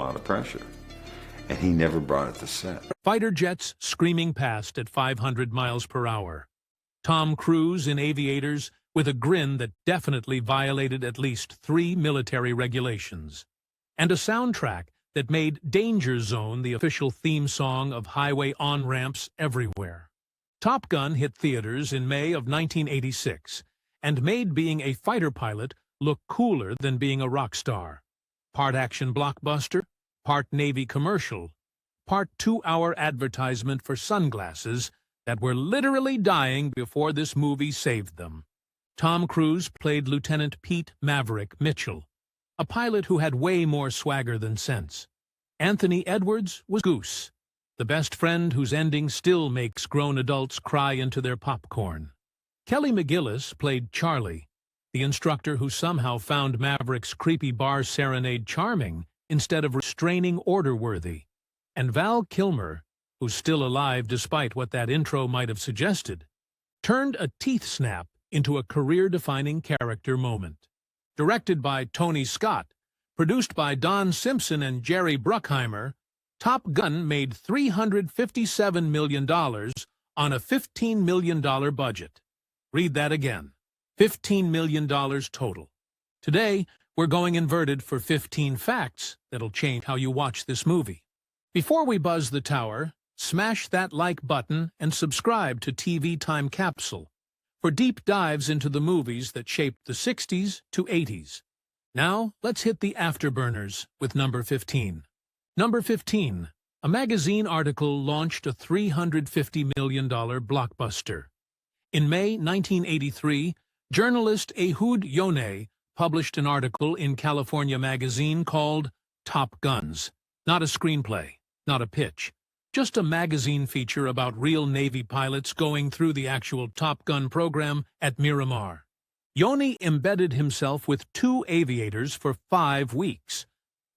lot of pressure. And he never brought it to set. Fighter jets screaming past at 500 miles per hour. Tom Cruise in aviators with a grin that definitely violated at least 3 military regulations. And a soundtrack that made Danger Zone the official theme song of highway on-ramps everywhere. Top Gun hit theaters in May of 1986 and made being a fighter pilot look cooler than being a rock star. Part action blockbuster, part Navy commercial, part 2-hour advertisement for sunglasses that were literally dying before this movie saved them. Tom Cruise played Lieutenant Pete Maverick Mitchell, a pilot who had way more swagger than sense. Anthony Edwards was Goose, the best friend whose ending still makes grown adults cry into their popcorn. Kelly McGillis played Charlie, the instructor who somehow found Maverick's creepy bar serenade charming instead of restraining order-worthy. And Val Kilmer, who's still alive despite what that intro might have suggested, turned a teeth snap into a career-defining character moment. Directed by Tony Scott, produced by Don Simpson and Jerry Bruckheimer, Top Gun made $357 million on a $15 million budget. Read that again. $15 million total. Today, we're going inverted for 15 facts that'll change how you watch this movie. Before we buzz the tower, smash that like button and subscribe to TV Time Capsule for deep dives into the movies that shaped the 60s to 80s. Now, let's hit the afterburners with number 15. Number 15. A magazine article launched a $350 million blockbuster. In May 1983, journalist Ehud Yoneh published an article in California magazine called Top Guns. Not a screenplay, not a pitch, just a magazine feature about real Navy pilots going through the actual Top Gun program at Miramar. Yoneh embedded himself with 2 aviators for 5 weeks,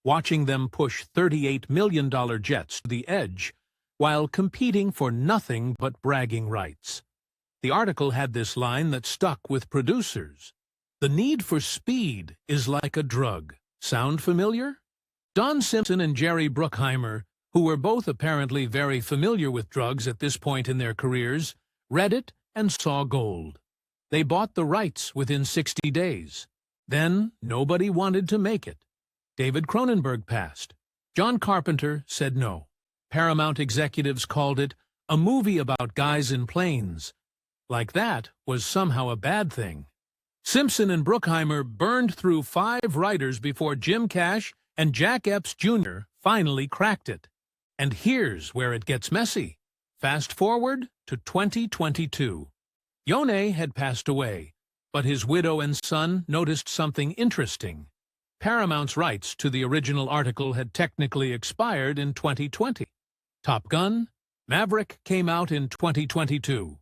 watching them push $38 million jets to the edge while competing for nothing but bragging rights. The article had this line that stuck with producers. The need for speed is like a drug. Sound familiar? Don Simpson and Jerry Bruckheimer, who were both apparently very familiar with drugs at this point in their careers, read it and saw gold. They bought the rights within 60 days. Then nobody wanted to make it. David Cronenberg passed. John Carpenter said no. Paramount executives called it a movie about guys in planes. Like that was somehow a bad thing. Simpson and Bruckheimer burned through 5 writers before Jim Cash and Jack Epps Jr. finally cracked it. And here's where it gets messy. Fast forward to 2022. Yoneh had passed away, but his widow and son noticed something interesting. Paramount's rights to the original article had technically expired in 2020. Top Gun, Maverick came out in 2022.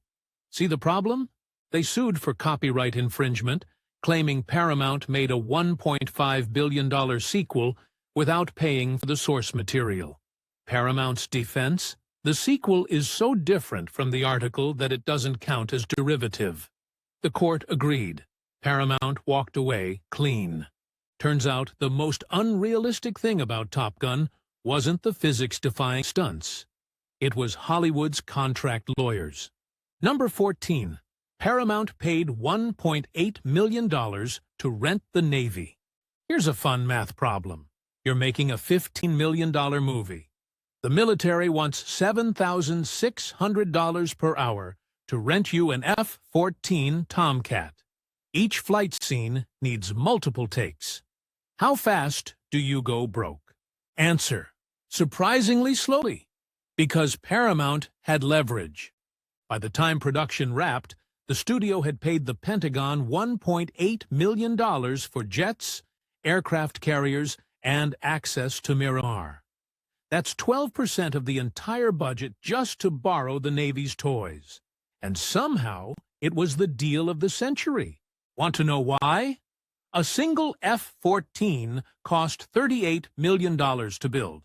See the problem? They sued for copyright infringement, claiming Paramount made a $1.5 billion sequel without paying for the source material. Paramount's defense? The sequel is so different from the article that it doesn't count as derivative. The court agreed. Paramount walked away clean. Turns out the most unrealistic thing about Top Gun wasn't the physics-defying stunts. It was Hollywood's contract lawyers. Number 14. Paramount paid $1.8 million to rent the Navy. Here's a fun math problem. You're making a $15 million movie. The military wants $7,600 per hour to rent you an F-14 Tomcat. Each flight scene needs multiple takes. How fast do you go broke? Answer: surprisingly slowly, because Paramount had leverage. By the time production wrapped, the studio had paid the Pentagon $1.8 million for jets, aircraft carriers, and access to Miramar. That's 12% of the entire budget just to borrow the Navy's toys. And somehow, it was the deal of the century. Want to know why? A single F-14 cost $38 million to build.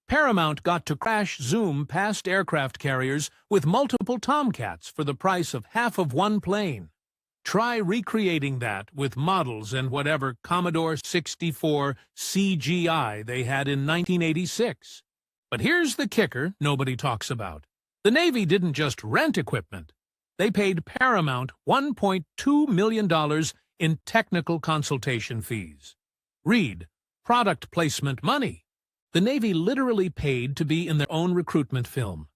Paramount got to crash zoom past aircraft carriers with multiple Tomcats for the price of half of one plane. Try recreating that with models and whatever Commodore 64 CGI they had in 1986. But here's the kicker nobody talks about. The Navy didn't just rent equipment. They paid Paramount $1.2 million in technical consultation fees. Read, product placement money. The Navy literally paid to be in their own recruitment film.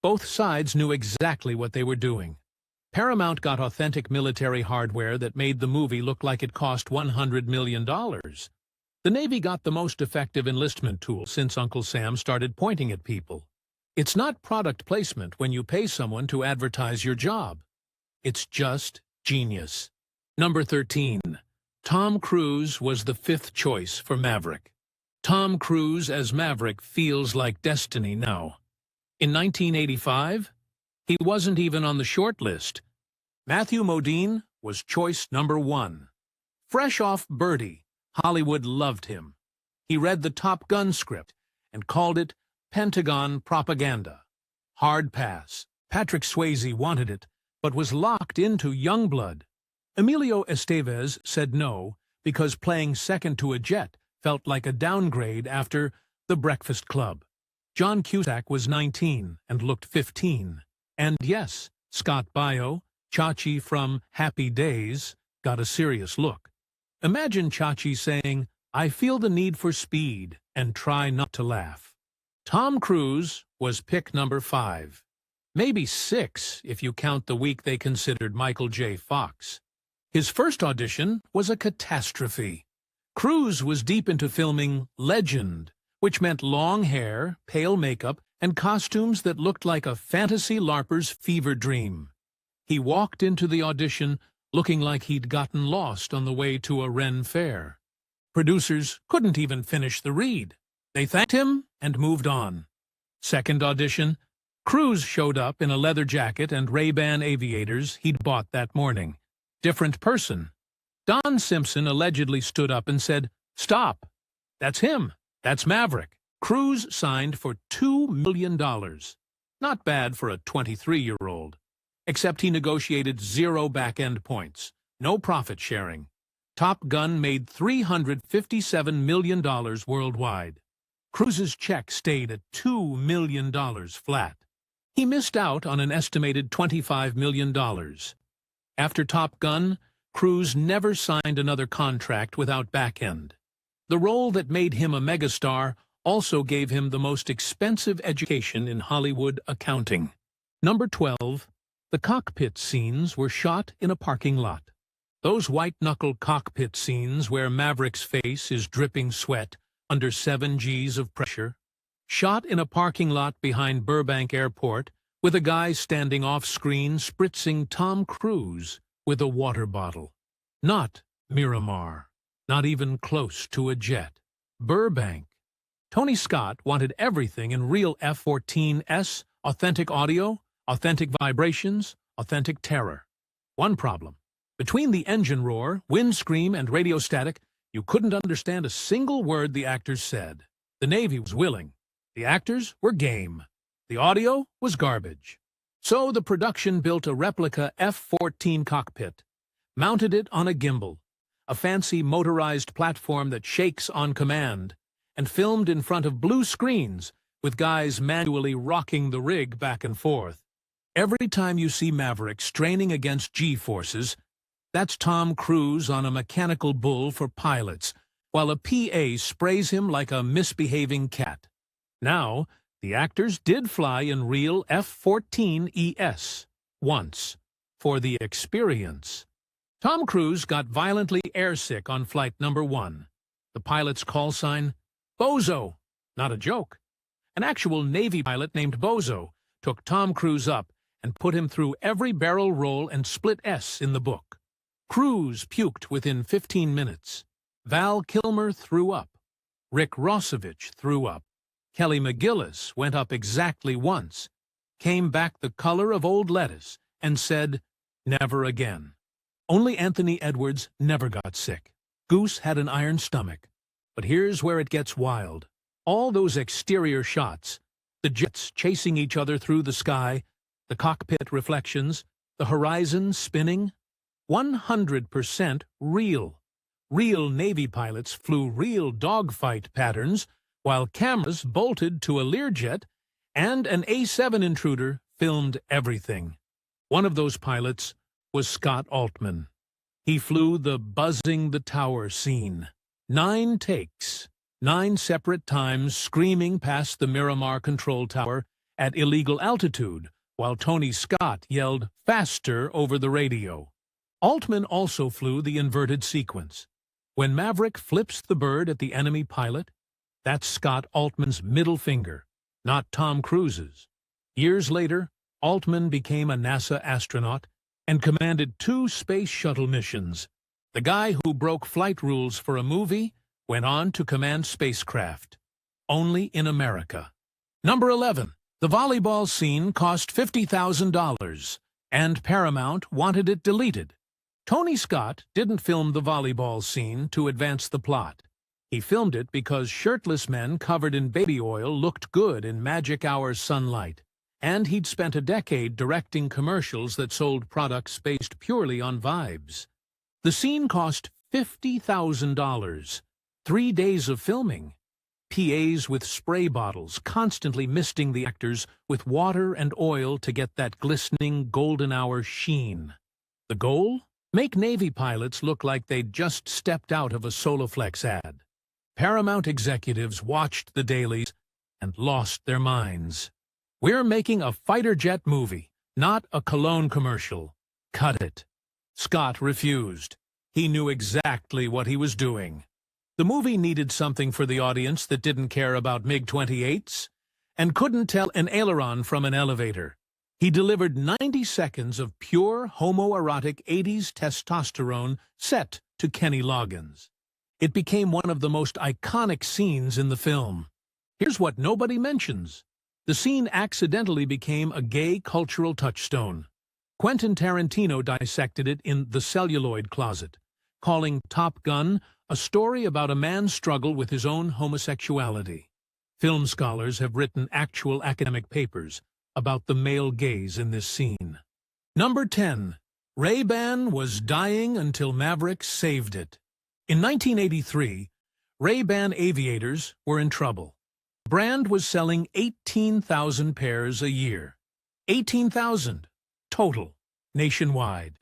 Both sides knew exactly what they were doing. Paramount got authentic military hardware that made the movie look like it cost $100 million. The Navy got the most effective enlistment tool since Uncle Sam started pointing at people. It's not product placement when you pay someone to advertise your job. It's just genius. Number 13. Tom Cruise was the fifth choice for Maverick. Tom Cruise as Maverick feels like destiny now. In 1985, he wasn't even on the short list. Matthew Modine was choice number 1. Fresh off Birdie, Hollywood loved him. He read the Top Gun script and called it Pentagon propaganda. Hard pass. Patrick Swayze wanted it, but was locked into Youngblood. Emilio Estevez said no because playing second to a jet felt like a downgrade after The Breakfast Club. John Cusack was 19 and looked 15. And yes, Scott Baio, Chachi from Happy Days, got a serious look. Imagine Chachi saying, "I feel the need for speed and try not to laugh." Tom Cruise was pick number 5. Maybe 6 if you count the week they considered Michael J. Fox. His first audition was a catastrophe. Cruise was deep into filming Legend, which meant long hair, pale makeup, and costumes that looked like a fantasy LARPer's fever dream. He walked into the audition looking like he'd gotten lost on the way to a Ren fair. Producers couldn't even finish the read. They thanked him and moved on. Second audition, Cruise showed up in a leather jacket and Ray-Ban aviators he'd bought that morning. Different person. Don Simpson allegedly stood up and said, "Stop. That's him. That's Maverick." Cruise signed for $2 million. Not bad for a 23-year-old. Except he negotiated 0 back-end points. No profit sharing. Top Gun made $357 million worldwide. Cruise's check stayed at $2 million flat. He missed out on an estimated $25 million. After Top Gun, Cruise never signed another contract without back-end. The role that made him a megastar also gave him the most expensive education in Hollywood accounting. Number 12. The cockpit scenes were shot in a parking lot. Those white-knuckle cockpit scenes where Maverick's face is dripping sweat under 7 Gs of pressure. Shot in a parking lot behind Burbank Airport with a guy standing off-screen spritzing Tom Cruise with a water bottle. Not Miramar. Not even close to a jet. Burbank. Tony Scott wanted everything in real F-14S, authentic audio, authentic vibrations, authentic terror. One problem. Between the engine roar, wind scream, and radio static, you couldn't understand a single word the actors said. The Navy was willing. The actors were game. The audio was garbage. So the production built a replica F-14 cockpit, mounted it on a gimbal, a fancy motorized platform that shakes on command, and filmed in front of blue screens with guys manually rocking the rig back and forth. Every time you see Maverick straining against G-forces, that's Tom Cruise on a mechanical bull for pilots, while a PA sprays him like a misbehaving cat. Now, the actors did fly in real F-14ES once, for the experience. Tom Cruise got violently airsick on flight number 1. The pilot's call sign? Bozo. Not a joke. An actual Navy pilot named Bozo took Tom Cruise up and put him through every barrel roll and split S in the book. Cruise puked within 15 minutes. Val Kilmer threw up. Rick Rossovich threw up. Kelly McGillis went up exactly once, came back the color of old lettuce, and said, "Never again." Only Anthony Edwards never got sick. Goose had an iron stomach. But here's where it gets wild. All those exterior shots, the jets chasing each other through the sky, the cockpit reflections, the horizon spinning, 100% real. Real Navy pilots flew real dogfight patterns, while cameras bolted to a Learjet and an A-7 intruder filmed everything. One of those pilots was Scott Altman. He flew the buzzing the tower scene. 9 takes, 9 separate times, screaming past the Miramar control tower at illegal altitude, while Tony Scott yelled faster over the radio. Altman also flew the inverted sequence. When Maverick flips the bird at the enemy pilot, that's Scott Altman's middle finger, not Tom Cruise's. Years later, Altman became a NASA astronaut and commanded 2 space shuttle missions. The guy who broke flight rules for a movie went on to command spacecraft. Only in America. Number 11. The volleyball scene cost $50,000, and Paramount wanted it deleted. Tony Scott didn't film the volleyball scene to advance the plot. He filmed it because shirtless men covered in baby oil looked good in magic hour sunlight, and he'd spent a decade directing commercials that sold products based purely on vibes. The scene cost $50,000. 3 days of filming. PAs with spray bottles constantly misting the actors with water and oil to get that glistening golden hour sheen. The goal? Make Navy pilots look like they'd just stepped out of a Soloflex ad. Paramount executives watched the dailies and lost their minds. We're making a fighter jet movie, not a cologne commercial. Cut it. Scott refused. He knew exactly what he was doing. The movie needed something for the audience that didn't care about MiG-28s and couldn't tell an aileron from an elevator. He delivered 90 seconds of pure homoerotic 80s testosterone set to Kenny Loggins. It became one of the most iconic scenes in the film. Here's what nobody mentions. The scene accidentally became a gay cultural touchstone. Quentin Tarantino dissected it in The Celluloid Closet, calling Top Gun a story about a man's struggle with his own homosexuality. Film scholars have written actual academic papers about the male gaze in this scene. Number 10. Ray-Ban was dying until Maverick saved it. In 1983, Ray-Ban aviators were in trouble. The brand was selling 18,000 pairs a year. 18,000 total, nationwide.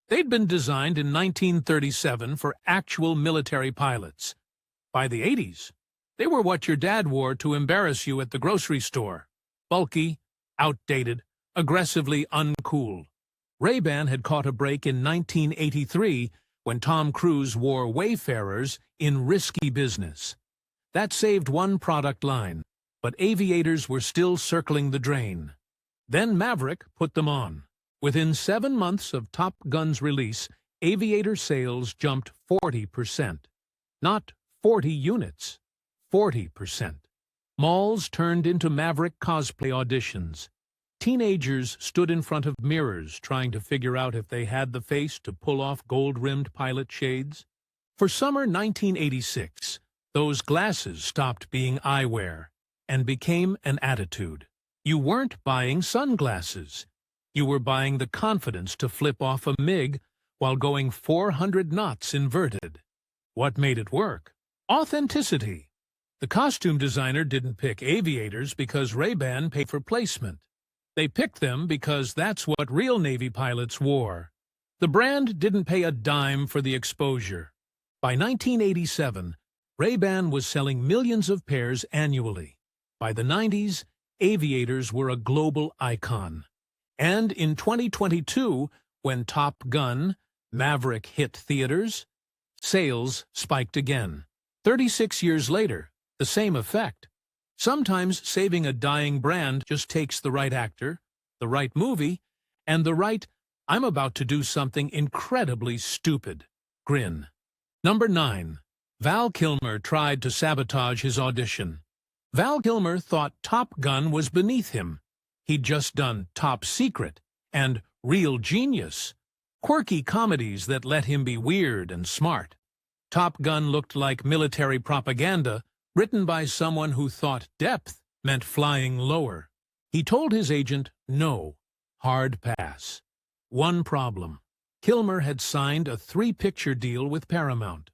They'd been designed in 1937 for actual military pilots. By the 80s, they were what your dad wore to embarrass you at the grocery store. Bulky, outdated, aggressively uncool. Ray-Ban had caught a break in 1983 when Tom Cruise wore Wayfarers in Risky Business. That saved one product line, but aviators were still circling the drain. Then Maverick put them on. Within 7 months of Top Gun's release, aviator sales jumped 40%. Not 40 units, 40%. Malls turned into Maverick cosplay auditions. Teenagers stood in front of mirrors trying to figure out if they had the face to pull off gold-rimmed pilot shades. For summer 1986, those glasses stopped being eyewear and became an attitude. You weren't buying sunglasses. You were buying the confidence to flip off a MiG while going 400 knots inverted. What made it work? Authenticity. The costume designer didn't pick aviators because Ray-Ban paid for placement. They picked them because that's what real Navy pilots wore. The brand didn't pay a dime for the exposure. By 1987, Ray-Ban was selling millions of pairs annually. By the 90s, aviators were a global icon. And in 2022, when Top Gun, Maverick hit theaters, sales spiked again. 36 years later, the same effect. Sometimes saving a dying brand just takes the right actor, the right movie, and the right, I'm about to do something incredibly stupid, grin. Number 9. Val Kilmer tried to sabotage his audition. Val Kilmer thought Top Gun was beneath him. He'd just done Top Secret and Real Genius, quirky comedies that let him be weird and smart. Top Gun looked like military propaganda written by someone who thought depth meant flying lower. He told his agent, no, hard pass. One problem. Kilmer had signed a 3-picture deal with Paramount.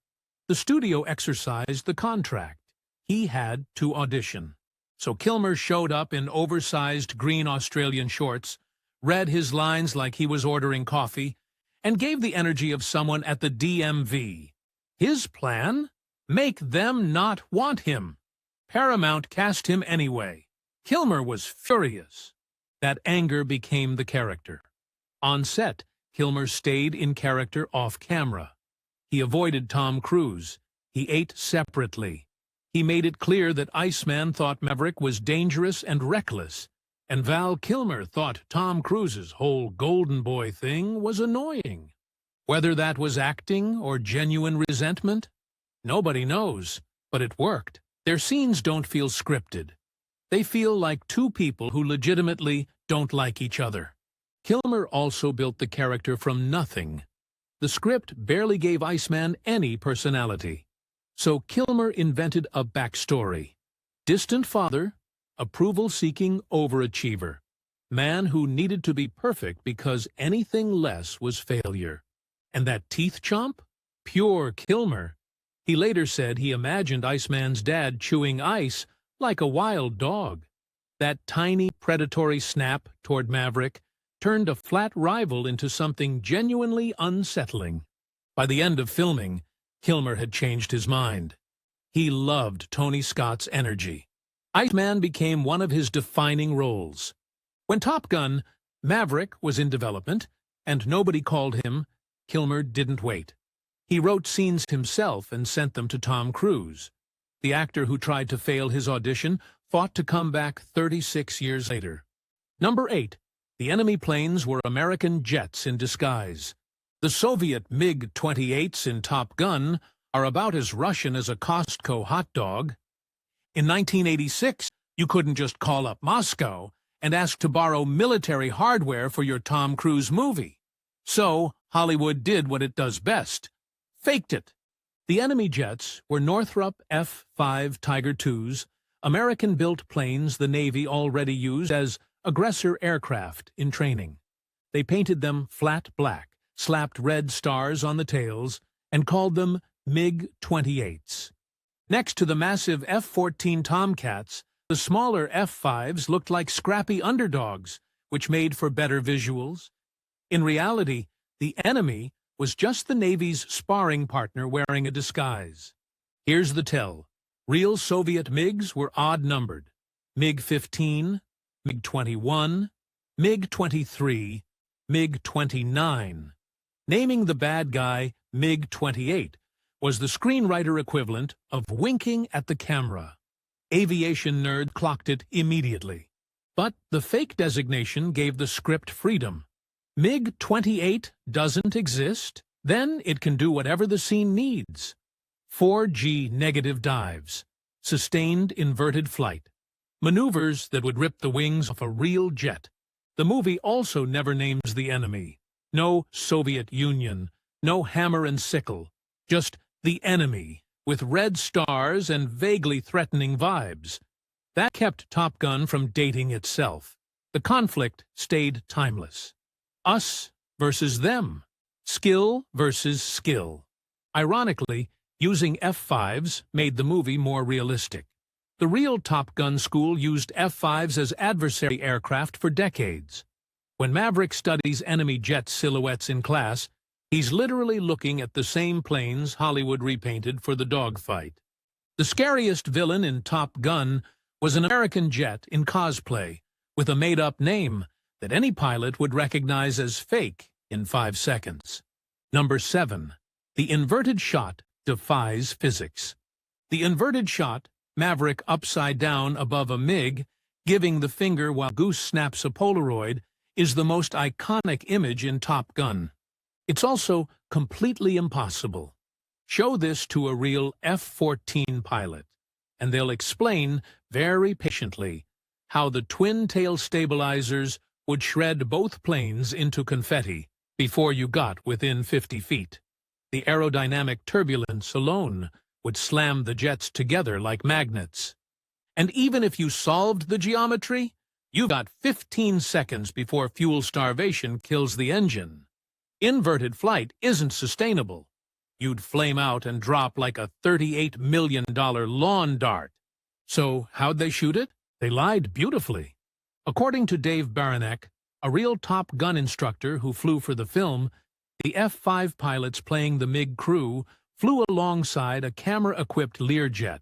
The studio exercised the contract. He had to audition. So Kilmer showed up in oversized green Australian shorts, read his lines like he was ordering coffee, and gave the energy of someone at the DMV. His plan? Make them not want him. Paramount cast him anyway. Kilmer was furious. That anger became the character. On set, Kilmer stayed in character off-camera. He avoided Tom Cruise. He ate separately. He made it clear that Iceman thought Maverick was dangerous and reckless, and Val Kilmer thought Tom Cruise's whole golden boy thing was annoying. Whether that was acting or genuine resentment, nobody knows, but it worked. Their scenes don't feel scripted. They feel like two people who legitimately don't like each other. Kilmer also built the character from nothing. The script barely gave Iceman any personality. So Kilmer invented a backstory. Distant father, approval-seeking overachiever. Man who needed to be perfect because anything less was failure. And that teeth chomp? Pure Kilmer. He later said he imagined Iceman's dad chewing ice like a wild dog. That tiny predatory snap toward Maverick turned a flat rival into something genuinely unsettling. By the end of filming, Kilmer had changed his mind. He loved Tony Scott's energy. Iceman became one of his defining roles. When Top Gun, Maverick was in development, and nobody called him, Kilmer didn't wait. He wrote scenes himself and sent them to Tom Cruise. The actor who tried to fail his audition fought to come back 36 years later. Number 8. The enemy planes were American jets in disguise. The Soviet MiG-28s in Top Gun are about as Russian as a Costco hot dog. In 1986, you couldn't just call up Moscow and ask to borrow military hardware for your Tom Cruise movie. So, Hollywood did what it does best. Faked it. The enemy jets were Northrop F-5 Tiger IIs, American-built planes the Navy already used as aggressor aircraft in training. They painted them flat black, slapped red stars on the tails, and called them MiG-28s. Next to the massive F-14 Tomcats, the smaller F-5s looked like scrappy underdogs, which made for better visuals. In reality, the enemy was just the Navy's sparring partner wearing a disguise. Here's the tell. Real Soviet MiGs were odd-numbered. MiG-15, MiG-21, MiG-23, MiG-29. Naming the bad guy MiG-28 was the screenwriter equivalent of winking at the camera. Aviation nerd clocked it immediately. But the fake designation gave the script freedom. MiG-28 doesn't exist? Then it can do whatever the scene needs. 4G negative dives, sustained inverted flight, maneuvers that would rip the wings off a real jet. The movie also never names the enemy. No Soviet Union, no hammer and sickle, just the enemy, with red stars and vaguely threatening vibes. That kept Top Gun from dating itself. The conflict stayed timeless. Us versus them. Skill versus skill. Ironically, using F-5s made the movie more realistic. The real Top Gun school used F-5s as adversary aircraft for decades. When Maverick studies enemy jet silhouettes in class, he's literally looking at the same planes Hollywood repainted for the dogfight. The scariest villain in Top Gun was an American jet in cosplay, with a made-up name that any pilot would recognize as fake in 5 seconds. Number 7. The inverted shot defies physics. The inverted shot, Maverick upside down above a MiG, giving the finger while Goose snaps a Polaroid, is the most iconic image in Top Gun. It's also completely impossible. Show this to a real F-14 pilot, and they'll explain very patiently how the twin-tail stabilizers would shred both planes into confetti before you got within 50 feet. The aerodynamic turbulence alone would slam the jets together like magnets. And even if you solved the geometry, you've got 15 seconds before fuel starvation kills the engine. Inverted flight isn't sustainable. You'd flame out and drop like a $38 million lawn dart. So how'd they shoot it? They lied beautifully. According to Dave Baranek, a real Top Gun instructor who flew for the film, the F-5 pilots playing the MiG crew flew alongside a camera-equipped Learjet.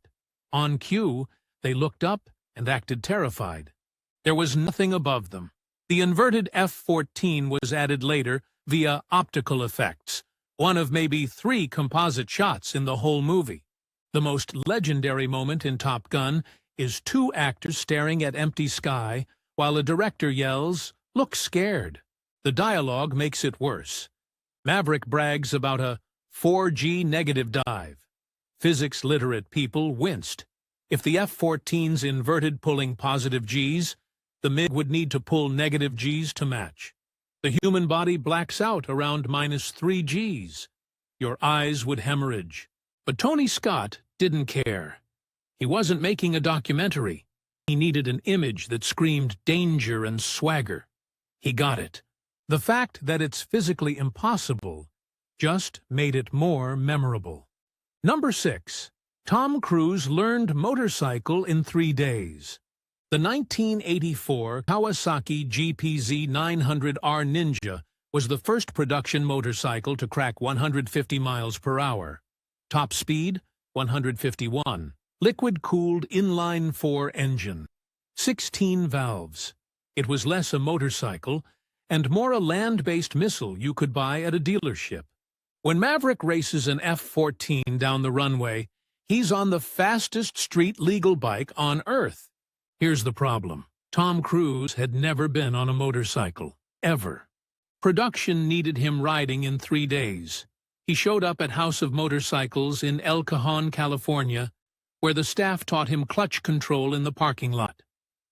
On cue, they looked up and acted terrified. There was nothing above them. The inverted F-14 was added later via optical effects, one of maybe 3 composite shots in the whole movie. The most legendary moment in Top Gun is 2 actors staring at empty sky while a director yells, "Look scared." The dialogue makes it worse. Maverick brags about a 4G negative dive. Physics-literate people winced. If the F-14's inverted pulling positive Gs, the MiG would need to pull negative Gs to match. The human body blacks out around -3 Gs. Your eyes would hemorrhage. But Tony Scott didn't care. He wasn't making a documentary. He needed an image that screamed danger and swagger. He got it. The fact that it's physically impossible just made it more memorable. Number 6. Tom Cruise learned motorcycle in 3 days. The 1984 Kawasaki GPZ 900R Ninja was the first production motorcycle to crack 150 miles per hour. Top speed, 151. Liquid-cooled inline-4 engine. 16 valves. It was less a motorcycle and more a land-based missile you could buy at a dealership. When Maverick races an F-14 down the runway, he's on the fastest street-legal bike on Earth. Here's the problem. Tom Cruise had never been on a motorcycle, ever. Production needed him riding in 3 days. He showed up at House of Motorcycles in El Cajon, California, where the staff taught him clutch control in the parking lot.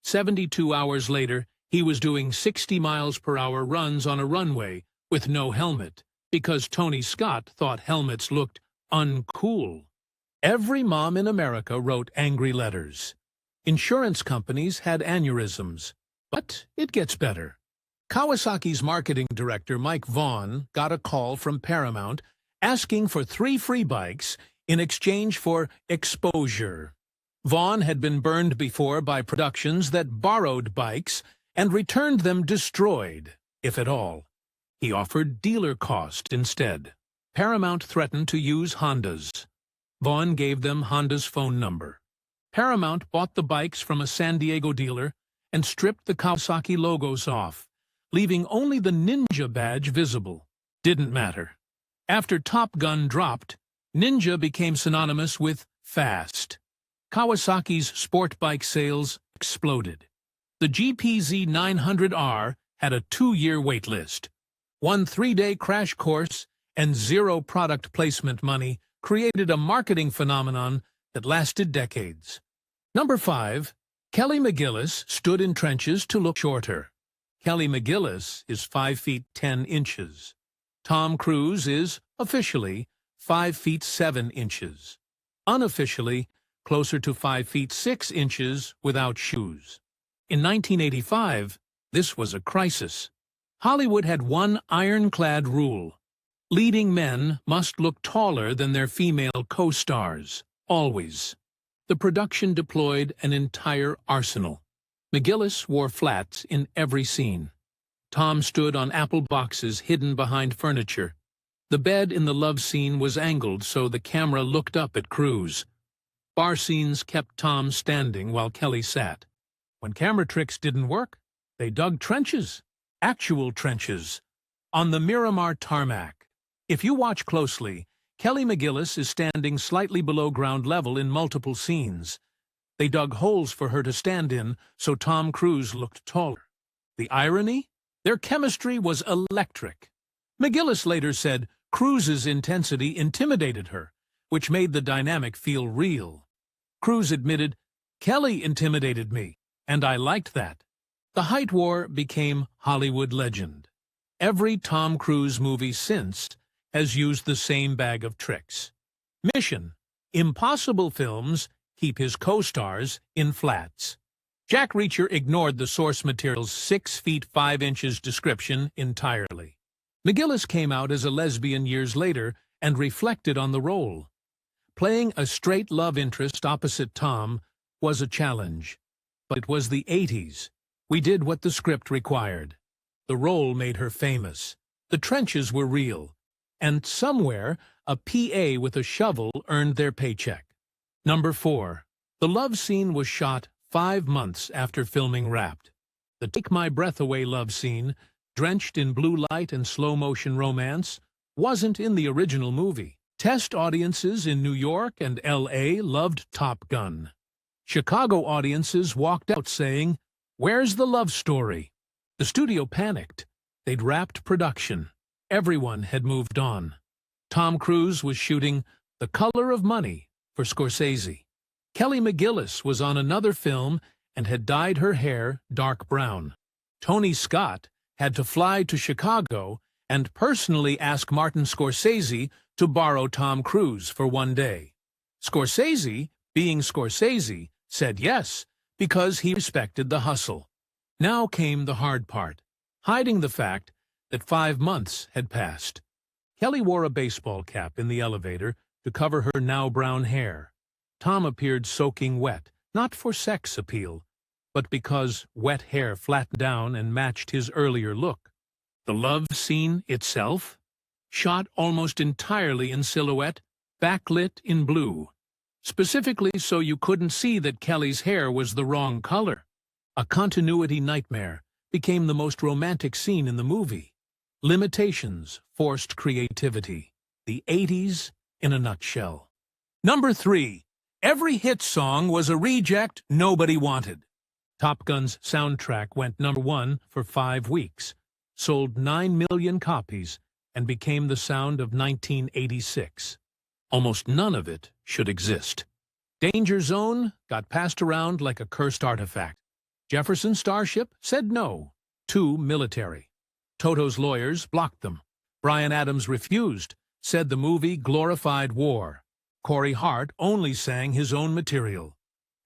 72 hours later, he was doing 60 miles per hour runs on a runway with no helmet, because Tony Scott thought helmets looked uncool. Every mom in America wrote angry letters. Insurance companies had aneurysms. But it gets better. Kawasaki's marketing director, Mike Vaughn, got a call from Paramount asking for 3 free bikes in exchange for exposure. Vaughn had been burned before by productions that borrowed bikes and returned them destroyed, if at all. He offered dealer cost instead. Paramount threatened to use Honda's. Vaughn gave them Honda's phone number. Paramount bought the bikes from a San Diego dealer and stripped the Kawasaki logos off, leaving only the Ninja badge visible. Didn't matter. After Top Gun dropped, Ninja became synonymous with fast. Kawasaki's sport bike sales exploded. The GPZ 900R had a 2-year wait list. 1 3-day crash course and 0 product placement money created a marketing phenomenon that lasted decades. Number 5. Kelly McGillis stood in trenches to look shorter. Kelly McGillis is 5 feet 10 inches. Tom Cruise is, officially, 5 feet 7 inches. Unofficially, closer to 5 feet 6 inches without shoes. In 1985, this was a crisis. Hollywood had one ironclad rule. Leading men must look taller than their female co-stars, always. The production deployed an entire arsenal. McGillis wore flats in every scene. Tom stood on apple boxes hidden behind furniture. The bed in the love scene was angled so the camera looked up at Cruise. Bar scenes kept Tom standing while Kelly sat. When camera tricks didn't work, they dug trenches, actual trenches, on the Miramar tarmac. If you watch closely, Kelly McGillis is standing slightly below ground level in multiple scenes. They dug holes for her to stand in so Tom Cruise looked taller. The irony? Their chemistry was electric. McGillis later said Cruise's intensity intimidated her, which made the dynamic feel real. Cruise admitted, "Kelly intimidated me, and I liked that." The height war became Hollywood legend. Every Tom Cruise movie since has used the same bag of tricks. Mission: impossible films keep his co-stars in flats. Jack Reacher ignored the source material's 6 feet 5 inches description entirely. McGillis came out as a lesbian years later and reflected on the role. Playing a straight love interest opposite Tom was a challenge. But it was the 80s. We did what the script required. The role made her famous. The trenches were real. And somewhere, a PA with a shovel earned their paycheck. Number 4. The love scene was shot 5 months after filming Wrapped. The Take My Breath Away love scene, drenched in blue light and slow-motion romance, wasn't in the original movie. Test audiences in New York and L.A. loved Top Gun. Chicago audiences walked out saying, "Where's the love story?" The studio panicked. They'd wrapped production. Everyone had moved on. Tom Cruise was shooting The Color of Money for Scorsese. Kelly McGillis was on another film and had dyed her hair dark brown. Tony Scott had to fly to Chicago and personally ask Martin Scorsese to borrow Tom Cruise for one day. Scorsese, being Scorsese, said yes because he respected the hustle. Now came the hard part, hiding the fact that 5 months had passed. Kelly wore a baseball cap in the elevator to cover her now brown hair. Tom appeared soaking wet, not for sex appeal, but because wet hair flattened down and matched his earlier look. The love scene itself, shot almost entirely in silhouette, backlit in blue, specifically so you couldn't see that Kelly's hair was the wrong color. A continuity nightmare became the most romantic scene in the movie. Limitations forced creativity. The 80s in a nutshell. Number 3. Every hit song was a reject nobody wanted. Top Gun's soundtrack went number 1 for 5 weeks, sold 9 million copies, and became the sound of 1986. Almost none of it should exist. Danger Zone got passed around like a cursed artifact. Jefferson Starship said no. Too military. Toto's lawyers blocked them. Bryan Adams refused, said the movie glorified war. Corey Hart only sang his own material.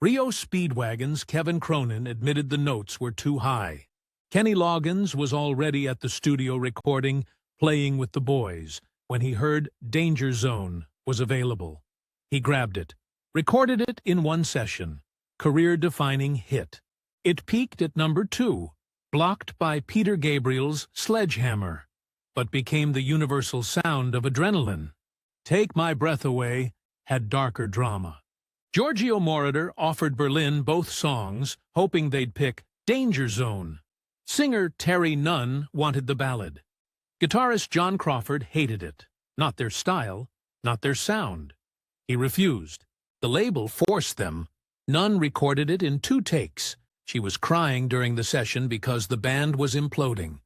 Rio Speedwagon's Kevin Cronin admitted the notes were too high. Kenny Loggins was already at the studio recording Playing with the Boys when he heard Danger Zone was available. He grabbed it, recorded it in one session. Career-defining hit. It peaked at number 2, blocked by Peter Gabriel's Sledgehammer, but became the universal sound of adrenaline. Take My Breath Away had darker drama. Giorgio Moroder offered Berlin both songs, hoping they'd pick Danger Zone. Singer Terry Nunn wanted the ballad. Guitarist John Crawford hated it. Not their style, not their sound. He refused. The label forced them. Nunn recorded it in 2 takes. She was crying during the session because the band was imploding.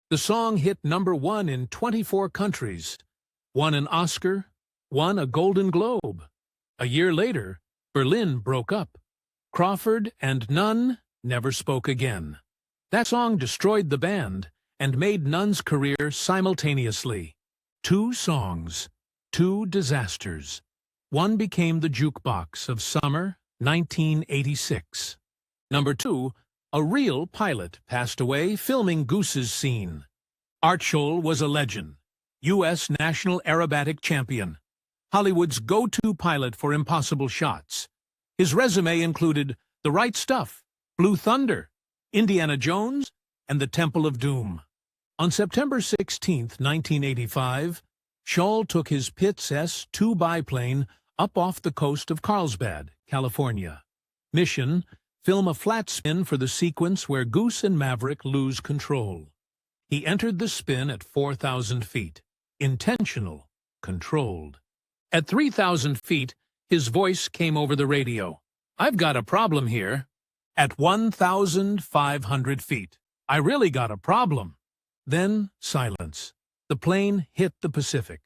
The song hit number 1 in 24 countries, won an Oscar, won a Golden Globe. A year later, Berlin broke up. Crawford and Nunn never spoke again. That song destroyed the band and made Nunn's career simultaneously. 2 songs, 2 disasters. One became the jukebox of summer 1986. Number 2, a real pilot passed away filming Goose's scene. Art Scholl was a legend, U.S. National Aerobatic Champion, Hollywood's go-to pilot for impossible shots. His resume included The Right Stuff, Blue Thunder, Indiana Jones, and The Temple of Doom. On September 16, 1985, Scholl took his Pitts S-2 biplane up off the coast of Carlsbad, California. Mission: film a flat spin for the sequence where Goose and Maverick lose control. He entered the spin at 4,000 feet. Intentional, controlled. At 3,000 feet, his voice came over the radio. "I've got a problem here." At 1,500 feet, "I really got a problem." Then silence. The plane hit the Pacific.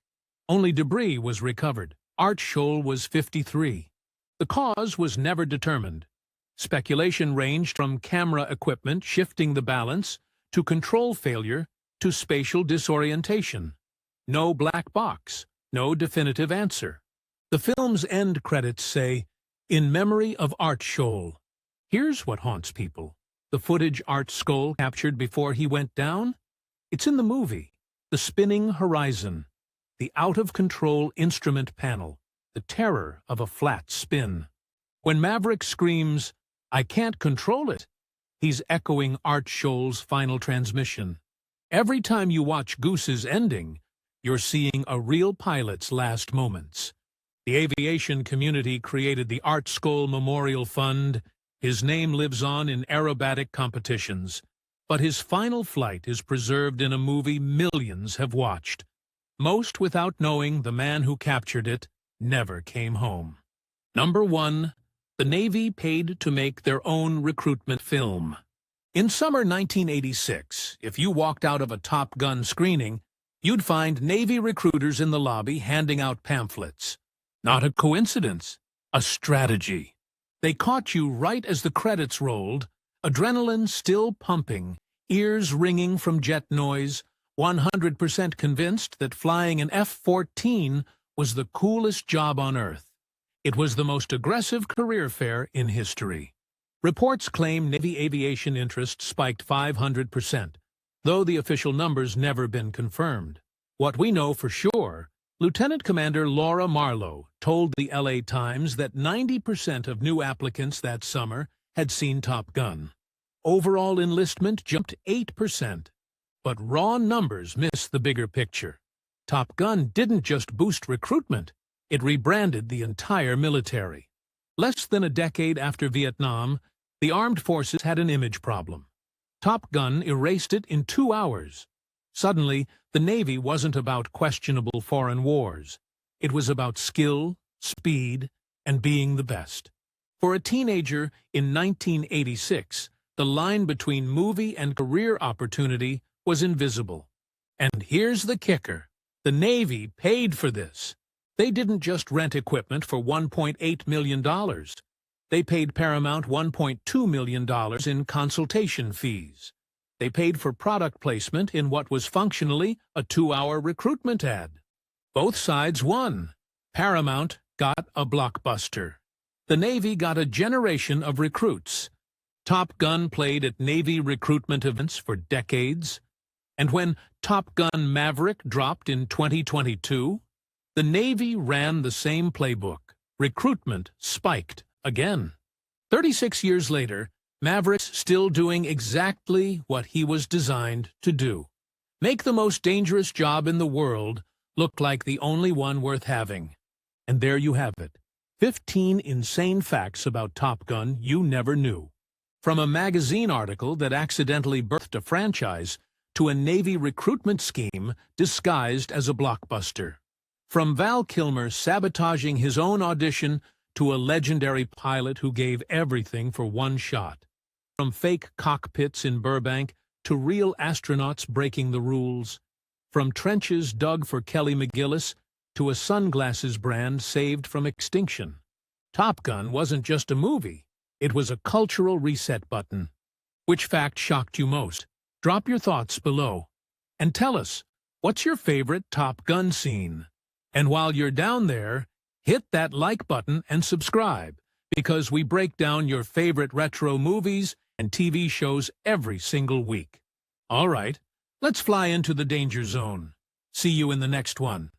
Only debris was recovered. Art Scholl was 53. The cause was never determined. Speculation ranged from camera equipment shifting the balance, to control failure, to spatial disorientation. No black box, no definitive answer. The film's end credits say, "In memory of Art Scholl." Here's what haunts people. The footage Art Scholl captured before he went down? It's in the movie. The spinning horizon, the out-of-control instrument panel, the terror of a flat spin. When Maverick screams, "I can't control it," he's echoing Art Scholl's Final Transmission. Every time you watch Goose's ending, you're seeing a real pilot's last moments. The aviation community created the Art Scholl Memorial Fund. His name lives on in aerobatic competitions, but his final flight is preserved in a movie millions have watched. Most without knowing the man who captured it never came home. Number 1. The Navy paid to make their own recruitment film. In summer 1986, if you walked out of a Top Gun screening, you'd find Navy recruiters in the lobby handing out pamphlets. Not a coincidence, a strategy. They caught you right as the credits rolled, adrenaline still pumping, ears ringing from jet noise, 100% convinced that flying an F-14 was the coolest job on Earth. It was the most aggressive career fair in history. Reports claim Navy aviation interest spiked 500%, though the official number's never been confirmed. What we know for sure, Lieutenant Commander Laura Marlowe told the LA Times that 90% of new applicants that summer had seen Top Gun. Overall enlistment jumped 8%. But raw numbers miss the bigger picture. Top Gun didn't just boost recruitment, it rebranded the entire military. Less than a decade after Vietnam, the armed forces had an image problem. Top Gun erased it in 2 hours. Suddenly, the Navy wasn't about questionable foreign wars. It was about skill, speed, and being the best. For a teenager in 1986, the line between movie and career opportunity was invisible. And here's the kicker. The Navy paid for this. They didn't just rent equipment for $1.8 million. They paid Paramount $1.2 million in consultation fees. They paid for product placement in what was functionally a 2-hour recruitment ad. Both sides won. Paramount got a blockbuster. The Navy got a generation of recruits. Top Gun played at Navy recruitment events for decades. And when Top Gun Maverick dropped in 2022, the Navy ran the same playbook. Recruitment spiked again. 36 years later, Maverick's still doing exactly what he was designed to do. Make the most dangerous job in the world look like the only one worth having. And there you have it. 15 insane facts about Top Gun you never knew. From a magazine article that accidentally birthed a franchise to a Navy recruitment scheme disguised as a blockbuster. From Val Kilmer sabotaging his own audition to a legendary pilot who gave everything for one shot. From fake cockpits in Burbank to real astronauts breaking the rules. From trenches dug for Kelly McGillis to a sunglasses brand saved from extinction. Top Gun wasn't just a movie. It was a cultural reset button. Which fact shocked you most? Drop your thoughts below. And tell us, what's your favorite Top Gun scene? And while you're down there, hit that like button and subscribe, because we break down your favorite retro movies and TV shows every single week. All right, let's fly into the danger zone. See you in the next one.